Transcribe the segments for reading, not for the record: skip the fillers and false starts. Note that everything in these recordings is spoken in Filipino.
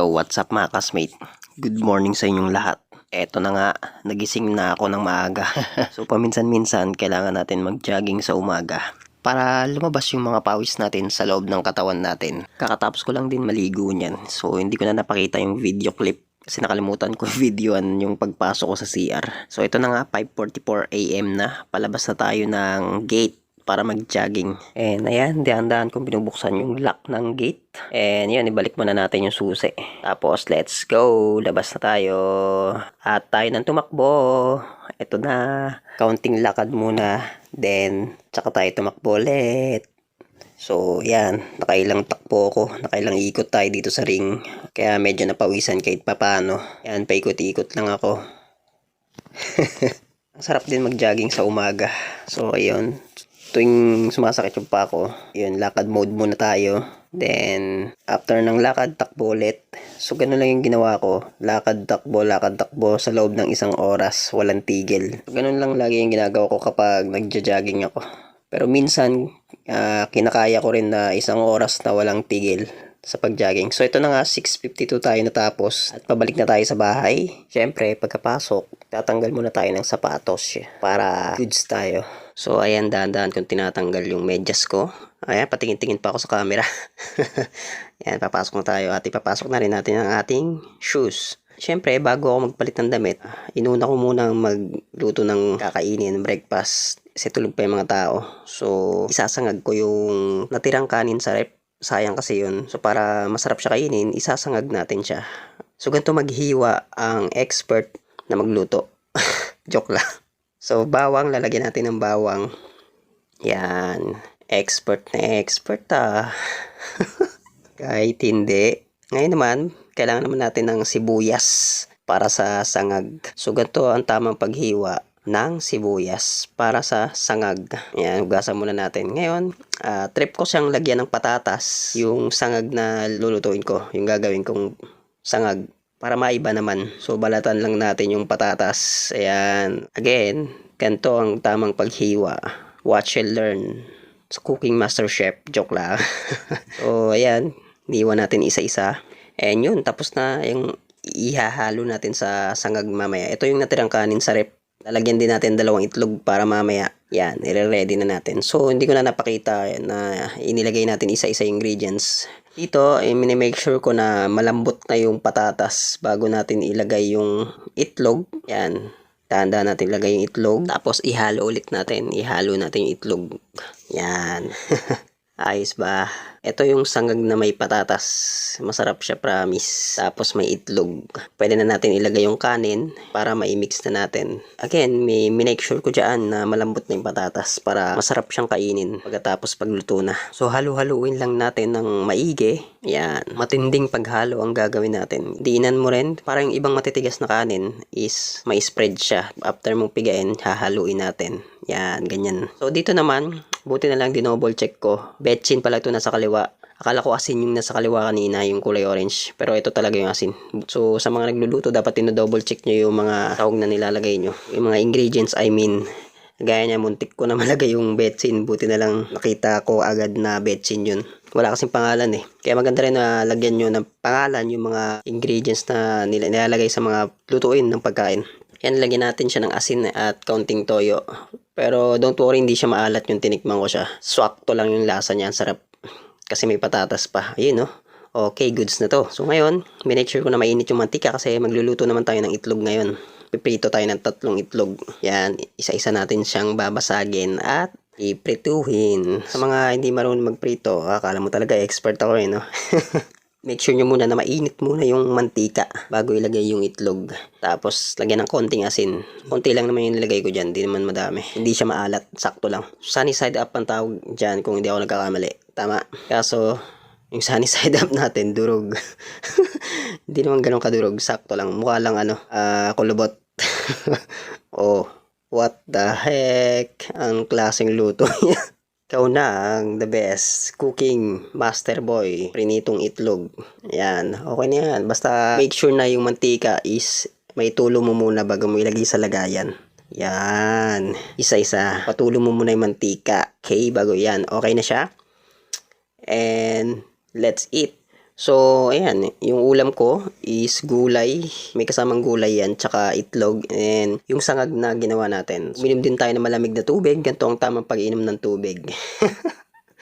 Yo, what's up mga kasmate? Good morning sa inyong lahat. Eto na nga, nagising na ako ng maaga. So paminsan-minsan kailangan natin mag-jogging sa umaga para lumabas yung mga pawis natin sa loob ng katawan natin. Kakatapos ko lang din maligo niyan. So hindi ko na napakita yung video clip kasi nakalimutan ko videoan yung pagpasok ko sa CR. So ito na nga, 5:44 AM na. Palabas na tayo ng gate para mag-jogging. And ayan, dahan-dahan kong binubuksan yung lock ng gate. And yun, ibalik muna natin yung susi. Tapos, let's go! Labas na tayo. At tayo nang tumakbo. Ito na. Counting lakad muna. Then, tsaka tayo tumakbo ulit. So, yan. Nakailang takbo ko. Nakailang ikot tayo dito sa ring. Kaya medyo napawisan kahit papano. Yan, paikot-ikot lang ako. Ang sarap din mag-jogging sa umaga. So, ayun. Tuwing sumasakit yung pa ko, yun, lakad mode muna tayo. Then, after ng lakad, takbo ulit. So, ganun lang yung ginawa ko. Lakad, takbo sa loob ng 1 oras. Walang tigil. So, ganun lang lagi yung ginagawa ko kapag nagja-jogging ako. Pero minsan, kinakaya ko rin na 1 oras na walang tigil sa pag-jogging. So, ito na nga, 6:52 tayo natapos. At pabalik na tayo sa bahay. Siyempre, pagkapasok, tatanggal muna tayo ng sapatos para goods tayo. So, ayan, dahan-dahan kung tinatanggal yung medyas ko. Ayan, patingin-tingin pa ako sa camera. Ayan, papasok na tayo at ipapasok na rin natin ang ating shoes. Siyempre, bago ako magpalit ng damit, inuna ko muna magluto ng kakainin, breakfast. Kasi tulog pa yung mga tao. So, isasangag ko yung natirang kanin sa rep. Sayang kasi yun. So, para masarap siya kainin, isasangag natin siya. So, ganito maghiwa ang expert na magluto. Joke lang. So, bawang, lalagyan natin ng bawang. Yan. Expert na expert Kahit hindi. Ngayon naman, kailangan naman natin ng sibuyas para sa sangag. So, ganito ang tamang paghiwa ng sibuyas para sa sangag. Yan, hugasan muna natin. Ngayon, trip ko siyang lagyan ng patatas. Yung sangag na lulutuin ko, yung gagawin kong sangag. Para maiba naman. So, balatan lang natin yung patatas. Ayan. Again, ganito ang tamang paghiwa. Watch and learn. Sa Cooking Master Chef. Joke lang. So, ayan. Niwan natin isa-isa. And yun, tapos na yung ihahalo natin sa sangag mamaya. Ito yung natirang kanin sa rep. Lalagyan din natin 2 itlog para mamaya. Yan, i-ready na natin. So, hindi ko na napakita na inilagay natin isa-isa ingredients. Dito, mini-make sure ko na malambot na yung patatas bago natin ilagay yung itlog. Yan, dahan-dahan natin ilagay yung itlog. Tapos, ihalo ulit natin. Ihalo natin yung itlog. Yan. Ayos ba? Ito yung sangag na may patatas. Masarap siya, promise. Tapos may itlog. Pwede na natin ilagay yung kanin para mai-mix na natin. Again, make sure ko dyan na malambot na yung patatas para masarap siyang kainin pagkatapos pagluto na. So, halu-haluin lang natin ng maigi. Yan. Matinding paghalo ang gagawin natin. Diinan mo rin. Para yung ibang matitigas na kanin is may spread siya. After mong pigain, hahaluin natin. Yan, ganyan. So, dito naman, buti na lang dinoble check ko. Betchin pala ito nasa kaliwa. Akala ko asin yung nasa kaliwa kanina, yung kulay orange. Pero ito talaga yung asin. So, sa mga nagluluto, dapat double check nyo yung mga sahog na nilalagay nyo. Yung mga ingredients, I mean. Gaya niya, muntik ko na malagay yung betchin. Buti na lang nakita ko agad na betchin yun. Wala kasing pangalan eh. Kaya maganda rin na lagyan nyo ng pangalan yung mga ingredients na nilalagay sa mga lutuin ng pagkain. Yan, lagyan natin siya ng asin at kaunting toyo. Pero don't worry, hindi siya maalat yung tinikman ko siya. Swakto lang yung lasa niya, sarap. Kasi may patatas pa. Ayun, no? Okay, goods na to. So ngayon, minake sure ko na mainit yung mantika kasi magluluto naman tayo ng itlog ngayon. Piprito tayo ng 3 itlog. Yan, isa-isa natin siyang babasagin at iprituhin. Sa mga hindi marunong magprito, akala mo talaga expert ako no? Make sure nyo muna na mainit muna yung mantika bago ilagay yung itlog. Tapos, lagyan ng konting asin. Konti lang naman yung nilagay ko dyan. Hindi naman madami. Hindi siya maalat. Sakto lang. Sunny side up ang tawag dyan kung hindi ako nagkakamali. Tama. Kaso, yung sunny side up natin, durog. Hindi naman ganun kadurog. Sakto lang. Mukha lang kulubot. Oh, what the heck? Ang klaseng luto niya. Ikaw na ang the best cooking master boy. Prinitong itlog. Yan. Okay na yan. Basta make sure na yung mantika is may tulo mo muna bago mo ilagay sa lagayan. Yan. Isa-isa. Patulo mo muna yung mantika. Okay, bago yan. Okay na siya. And let's eat. So, ayan, yung ulam ko is gulay. May kasamang gulay yan, tsaka itlog. And yung sangag na ginawa natin. Uminom din tayo ng malamig na tubig. Ganito ang tamang pag-inom ng tubig.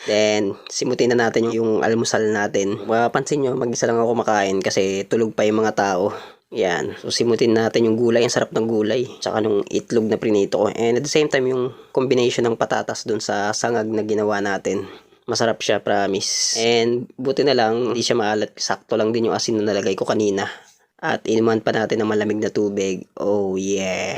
Then, simutin na natin yung almusal natin. Mapapansin nyo, mag-isa lang ako kumakain kasi tulog pa yung mga tao. Yan. So, simutin natin yung gulay. Ang sarap ng gulay. Tsaka nung itlog na prinito ko. And at the same time, yung combination ng patatas dun sa sangag na ginawa natin. Masarap siya, promise. And buti na lang, hindi siya maalat. Sakto lang din yung asin na nalagay ko kanina. At inuman pa natin ng malamig na tubig. Oh yeah.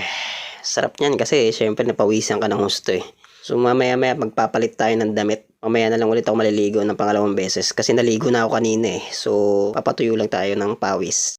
Sarap niyan kasi syempre napawisan ka ng husto eh. So mamaya-maya magpapalit tayo ng damit. Mamaya na lang ulit ako maliligo ng pangalawang beses kasi naligo na ako kanina eh. So papatuyo lang tayo ng pawis.